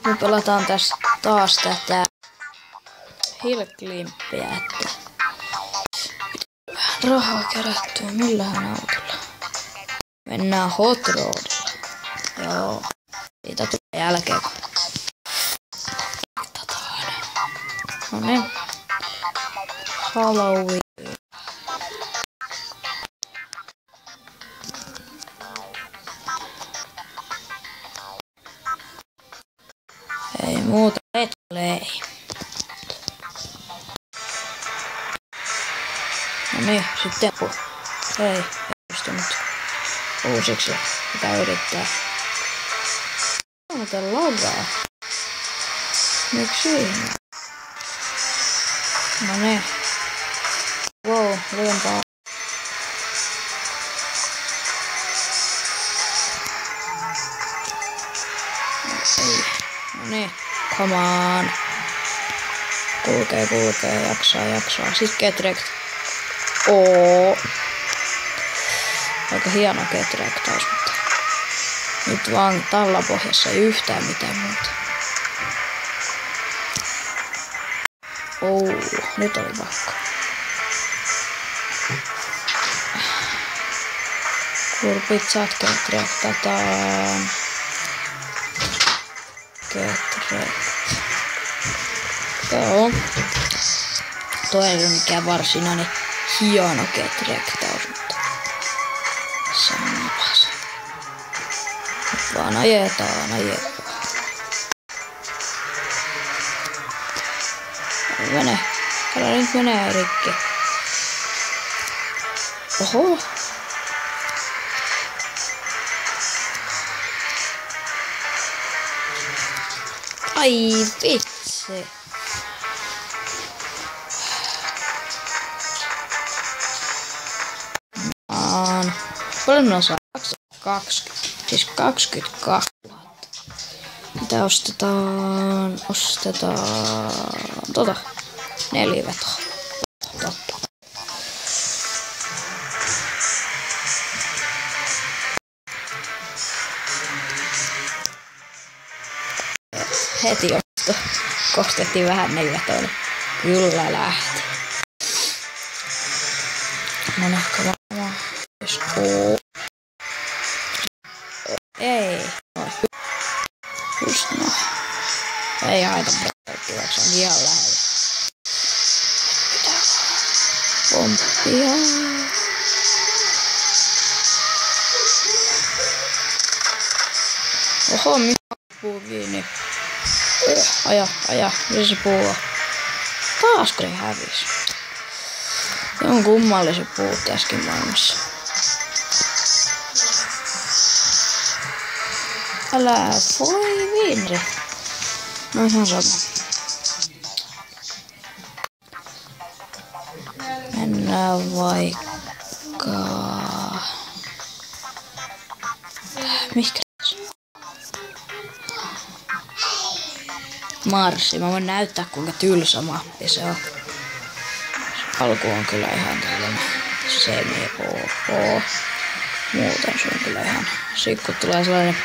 Me pelataan tässä taas tätä Hill Climpia, että rahaa kerättyä millähän autolla. Mennään Hot Rodilla. Joo. Siitä tulee jälkeen. No niin. Halloween. Ei muuta play. No niin, sitten ei pystynyt uusiksi. Mitä yrittää? Mitä logaa? Miksi siinä? No niin. Wow, lyömpää. Ei. No niin. Come on. Kulkee. Jaksaa. Sitten Getrekt. Aika hieno Getrekt taas, mutta nyt vaan tallapohjassa ei yhtään mitään muuta. Nyt oli pakko. Kurpitsat Getrektataan. Joo. Toi ei ole mikään varsinainen hieno Getrektaus, mutta samapas. Nyt vaan ajetaan. Mene. Älä nyt menee rikki. Oho. Ai vitsi. Paljon minä saan? 20. Siis 22 000. Mitä ostetaan? Ostetaan 4 vetoa. Totta. Heti kostettiin vähän 4 vetoa, niin kyllä lähti. No nähkö vaan. Ei. Just no. Ei haita pelkkiä, se on ihan lähellä. Pitää pomppia. Oho, mikä puu kiinni. Aja. Missä se puu on? Taasko ne hävis? Se on kummalliset puut tässäkin maailmassa. Älä voi vinri. No ihan sama. Mennään vaikka... Mikä? Marssi. Mä voin näyttää kuinka tylsä mappi se on. Alku on kyllä ihan tällainen semi-ok. Muuten se on kyllä ihan... Sit kun tulee sellainen...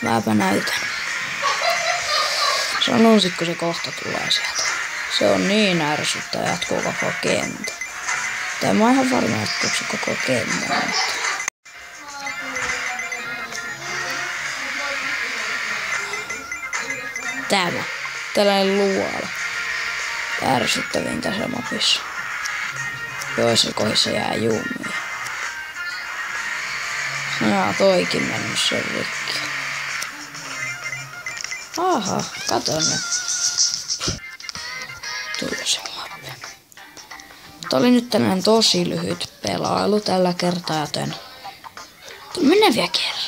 Mäpä näytän. Sanoisin, kun se kohta tulee sieltä. Se on niin ärsyttävä, jatkuu koko kenttä. Tai mä oon ihan varma, että se koko kenttä. Tämä. Tällainen luola. Ärsyttävin tässä mapissa. Joissa kohdissa jää jumia. Jaa, toikin mennyt sen rikki. Aha, kato nyt. Tuli se mappi. Tää oli nyt tällainen tosi lyhyt pelailu tällä kertaa, joten mennään vielä kerran.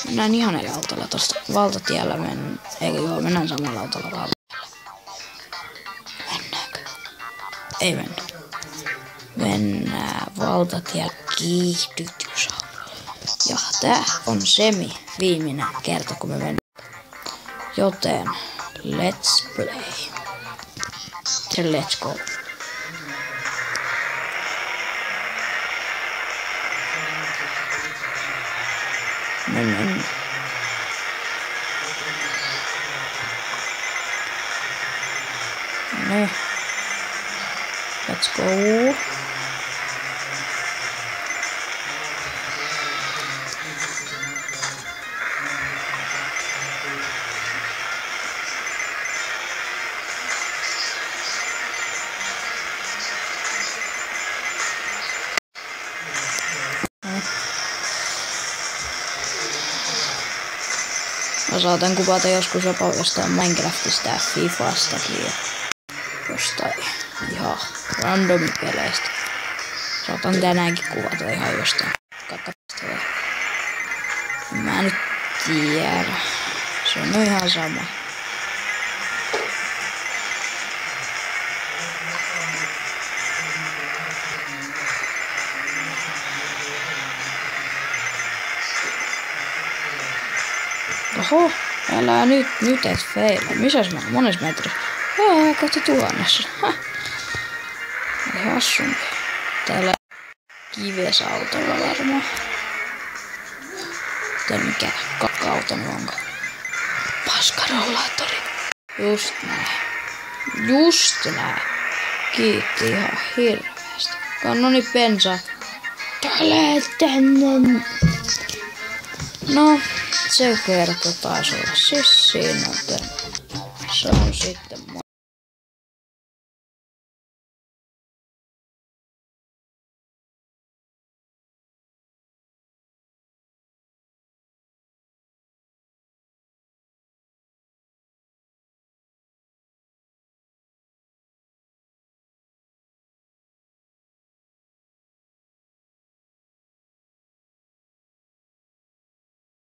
Mennään ihan autolla tosta valtatiellä. Mennään samalla autolla valtatiellä. Mennäänkö? Ei mennä. Mennään valtatiellä kiihdytysautolla. Ja tää on viimeinen kerta, kun me mennään. Joten, let's play. Let's go. Noniin. Let's go. Mä saatan kuvata joskus jopa jostain Minecraftista ja Fifastakin ja jostain ihan randomipeleistä. Saatan tänäänkin kuvata ihan jostain kakapista. Mä nyt tiedä. Se on ihan sama. Oho, älä nyt et feilaa. Missäs mä oon? Mones metrissä? Kohta 1000. Ei hassumpi. Täällä kivesautolla varmaan. Tää mikä kakka-auto onko? Paskarollaattori. Just näin. Just näin. Kiitti ihan hirveästi. Kannoni bensa. Tule tänne. No, se kertoo taas olla siis siinä. Se on sitten